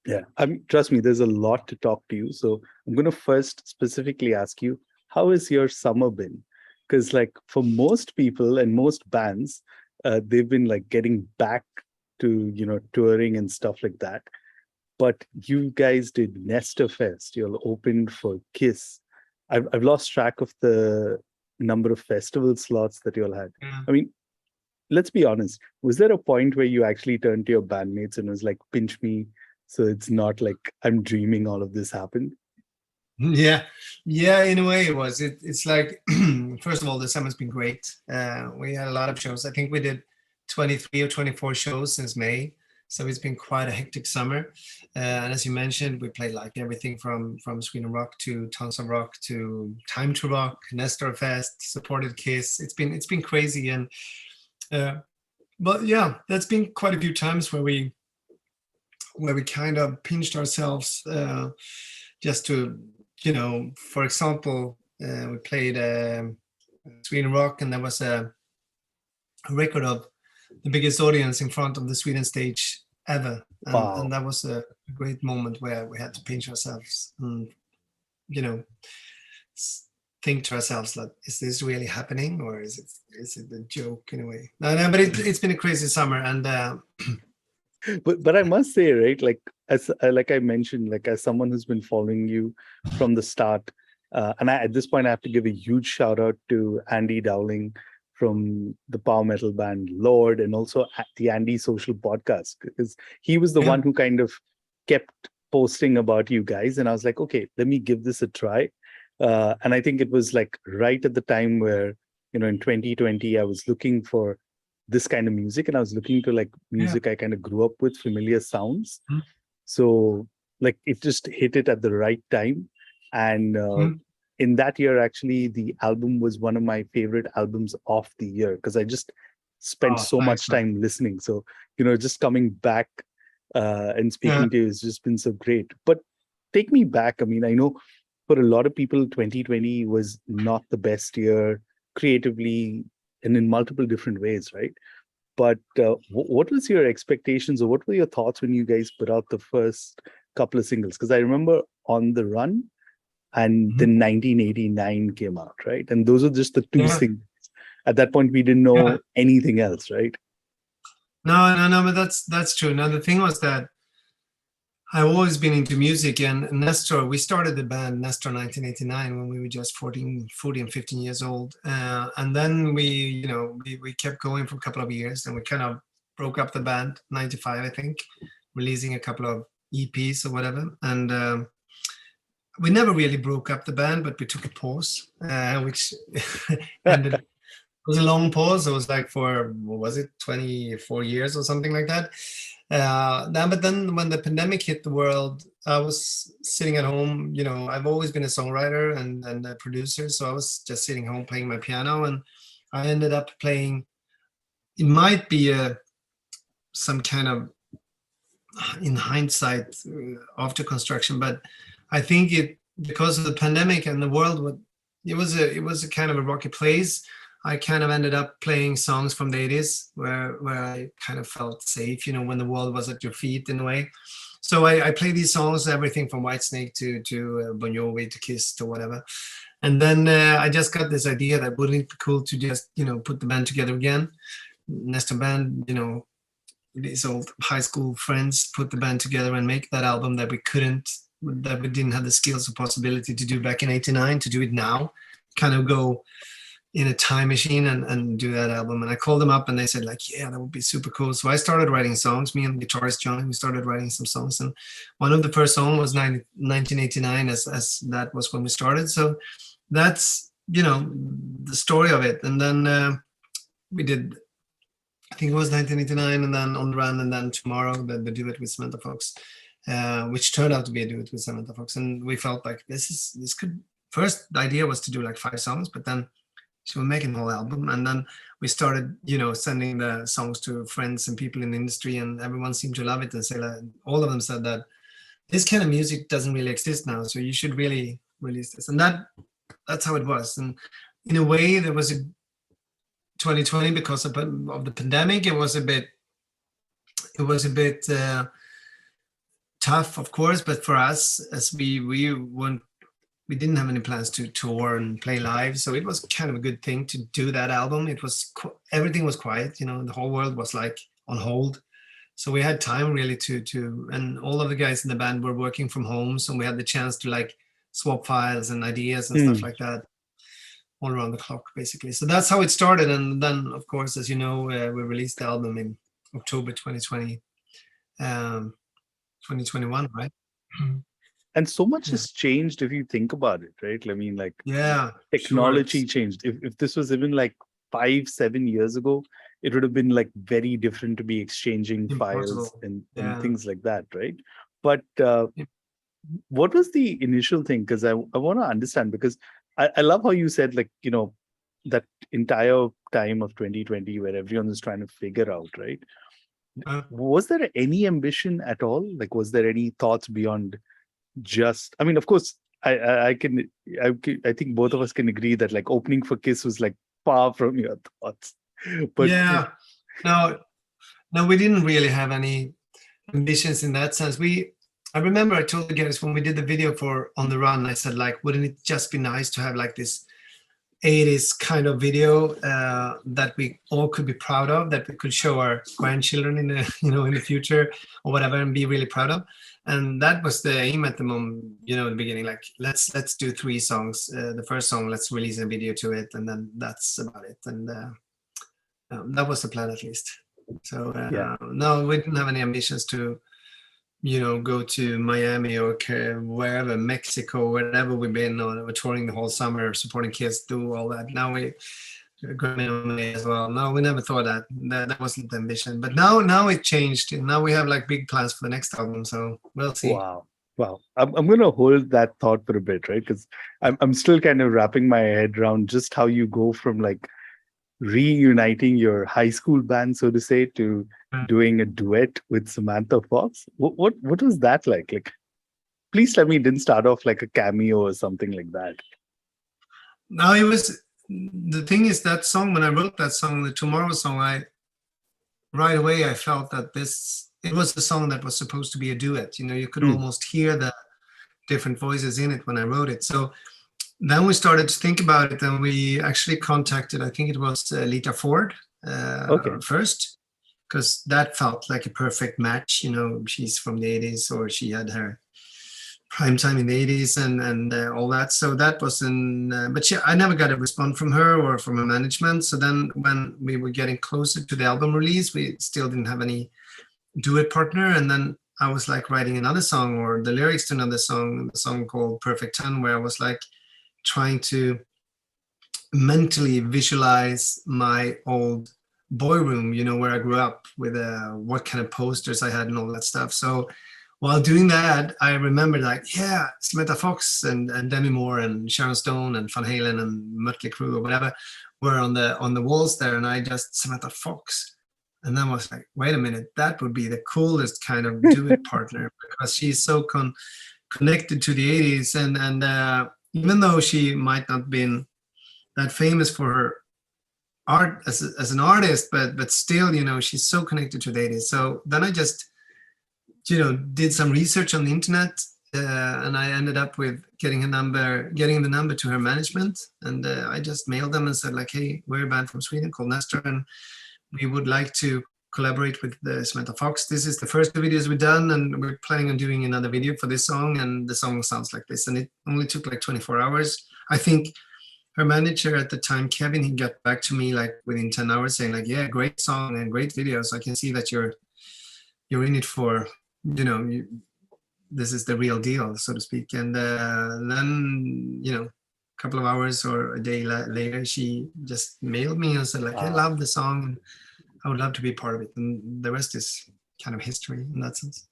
Yeah, trust me, there's a lot to talk to you. So I'm going to first specifically ask you, how has your summer been? Because like for most people and most bands, they've been like getting back to, touring and stuff like that. But you guys did Nestor Fest. You all opened for Kiss. I've lost track of the number of festival slots that you all had. Yeah. I mean, let's be honest. Was there a point where you actually turned to your bandmates and was like, pinch me, so it's not like I'm dreaming all of this happened? Yeah, yeah. In a way, it was. It's like first of all, the summer's been great. We had a lot of shows. I think we did 23 or 24 shows since May, so it's been quite a hectic summer. And as you mentioned, we played like everything from Sweden Rock to Tons of Rock to Time to Rock, Nestor Fest, supported Kiss. It's been crazy, and but yeah, that's been quite a few times where we kind of pinched ourselves just to, for example, we played Sweden Rock, and there was a record of the biggest audience in front of the Sweden stage ever. Wow. And that was a great moment where we had to pinch ourselves and, think to ourselves, like, is this really happening, or is it a joke in a way? No, but it's been a crazy summer, and But I must say, right, like as like I mentioned, like as someone who's been following you from the start, and at this point I have to give a huge shout out to Andy Dowling from the power metal band Lord, and also at the Andy Social podcast, because he was the one who kind of kept posting about you guys, and I was like, okay, let me give this a try. And I think it was like right at the time where, in 2020, I was looking for this kind of music, and I was looking to like music I kind of grew up with, familiar sounds. So like it just hit it at the right time. And in that year, actually, the album was one of my favorite albums of the year, because I just spent so much time listening. So, just coming back and speaking to you has just been so great. But take me back. I mean, I know for a lot of people, 2020 was not the best year creatively and in multiple different ways, right? But what was your expectations, or what were your thoughts when you guys put out the first couple of singles? Because I remember On the Run and then 1989 came out, right? And those are just the two singles. At that point, we didn't know anything else, right? No, but that's true. Now the thing was that I've always been into music, and Nestor, we started the band Nestor 1989 when we were just 40 and 15 years old. And then we kept going for a couple of years, and we kind of broke up the band, 95, I think, releasing a couple of EPs or whatever. And we never really broke up the band, but we took a pause, which ended. It was a long pause. It was like for, what was it, 24 years or something like that. But then when the pandemic hit the world, I was sitting at home. I've always been a songwriter and a producer, so I was just sitting home playing my piano, and I ended up playing. It might be some kind of, in hindsight, after construction, but I think because of the pandemic and the world, it was a kind of a rocky place. I kind of ended up playing songs from the 80s where I kind of felt safe, when the world was at your feet in a way. So I played these songs, everything from Whitesnake to Bon Jovi to Kiss to whatever. And then I just got this idea that wouldn't it be cool to just, put the band together again. Nestor band, these old high school friends put the band together and make that album that we didn't have the skills or possibility to do back in 89, to do it now, kind of go in a time machine and do that album. And I called them up and they said, like, yeah, that would be super cool. So I started writing songs. Me and guitarist John, we started writing some songs. And one of the first songs was 1989, as that was when we started. So that's, the story of it. And then we did, I think it was 1989, and then On the Run, and then Tomorrow, the duet with Samantha Fox, which turned out to be a duet with Samantha Fox. And we felt like this could, first the idea was to do like 5 songs, but then she was making the whole album. And then we started, sending the songs to friends and people in the industry, and everyone seemed to love it and say, like, all of them said that this kind of music doesn't really exist now, so you should really release this. And that's how it was. And in a way, there was a 2020, because of the pandemic, it was a bit tough, of course, but for us, as we didn't have any plans to tour and play live, so it was kind of a good thing to do that album. It was everything was quiet, you know, the whole world was like on hold, so we had time really to and all of the guys in the band were working from home, so we had the chance to like swap files and ideas and stuff like that all around the clock, basically. So that's how it started, and then of course, as you know, we released the album in October 2020, 2021, right? And so much has changed if you think about it, right? I mean, like, technology changed. If this was even like 5-7 years ago, it would have been like very different to be exchanging files and things like that, right? But what was the initial thing? Because I want to understand, because I love how you said, like, you know, that entire time of 2020 where everyone was trying to figure out, right? Was there any ambition at all? Like, was there any thoughts beyond just, I mean, of course, I think both of us can agree that like opening for Kiss was like far from your thoughts. But no, we didn't really have any ambitions in that sense. I remember I told the guys when we did the video for On the Run, I said, like, wouldn't it just be nice to have like this 80s kind of video that we all could be proud of, that we could show our grandchildren in the, you know, in the future or whatever, and be really proud of. And that was the aim at the moment, you know, in the beginning, like, let's do 3 songs. The first song, let's release a video to it, and then that's about it. And that was the plan, at least. So no, we didn't have any ambitions to, you know, go to Miami or wherever, Mexico, wherever we've been, or we're touring the whole summer, supporting Kiss, do all that. Now we Grammy as well. No, we never thought that wasn't the ambition. But now it changed. Now we have like big plans for the next album. So we'll see. Wow. I'm going to hold that thought for a bit, right? Because I'm still kind of wrapping my head around just how you go from like reuniting your high school band, so to say, to doing a duet with Samantha Fox. What was that like? Like, please tell me it didn't start off like a cameo or something like that. No, it was, the thing is, that song, when I wrote that song, the Tomorrow song, right away I felt that it was a song that was supposed to be a duet. You know, you could almost hear the different voices in it when I wrote it. So then we started to think about it, and we actually contacted, I think it was Lita Ford first, because that felt like a perfect match. You know, she's from the 80s, or she had her prime time in the 80s and all that. So that was but I never got a response from her or from her management. So then when we were getting closer to the album release, we still didn't have any duet partner. And then I was like writing another song, or the lyrics to another song, a song called Perfect 10, where I was like trying to mentally visualize my old boy room, you know, where I grew up, with what kind of posters I had and all that stuff. So while doing that, I remember like, Samantha Fox and Demi Moore and Sharon Stone and Van Halen and Mötley Crüe or whatever were on the walls there, and I just Samantha Fox. And then I was like, wait a minute, that would be the coolest kind of duet partner, because she's so connected to the 80s, and even though she might not been that famous for her art as an artist, but still, you know, she's so connected to the 80s. So then I just, you know, did some research on the internet, and I ended up with getting the number to her management, and I just mailed them and said like, hey, we're a band from Sweden called Nestor, and we would like to collaborate with Samantha Fox. This is the first videos we've done, and we're planning on doing another video for this song, and the song sounds like this. And it only took like 24 hours. I think her manager at the time, Kevin, he got back to me like within 10 hours saying like, yeah, great song and great video. So I can see that you're in it for, you know, this is the real deal, so to speak. And then, you know, a couple of hours or a day later, she just mailed me and said like, I love the song, and I would love to be part of it. And the rest is kind of history in that sense.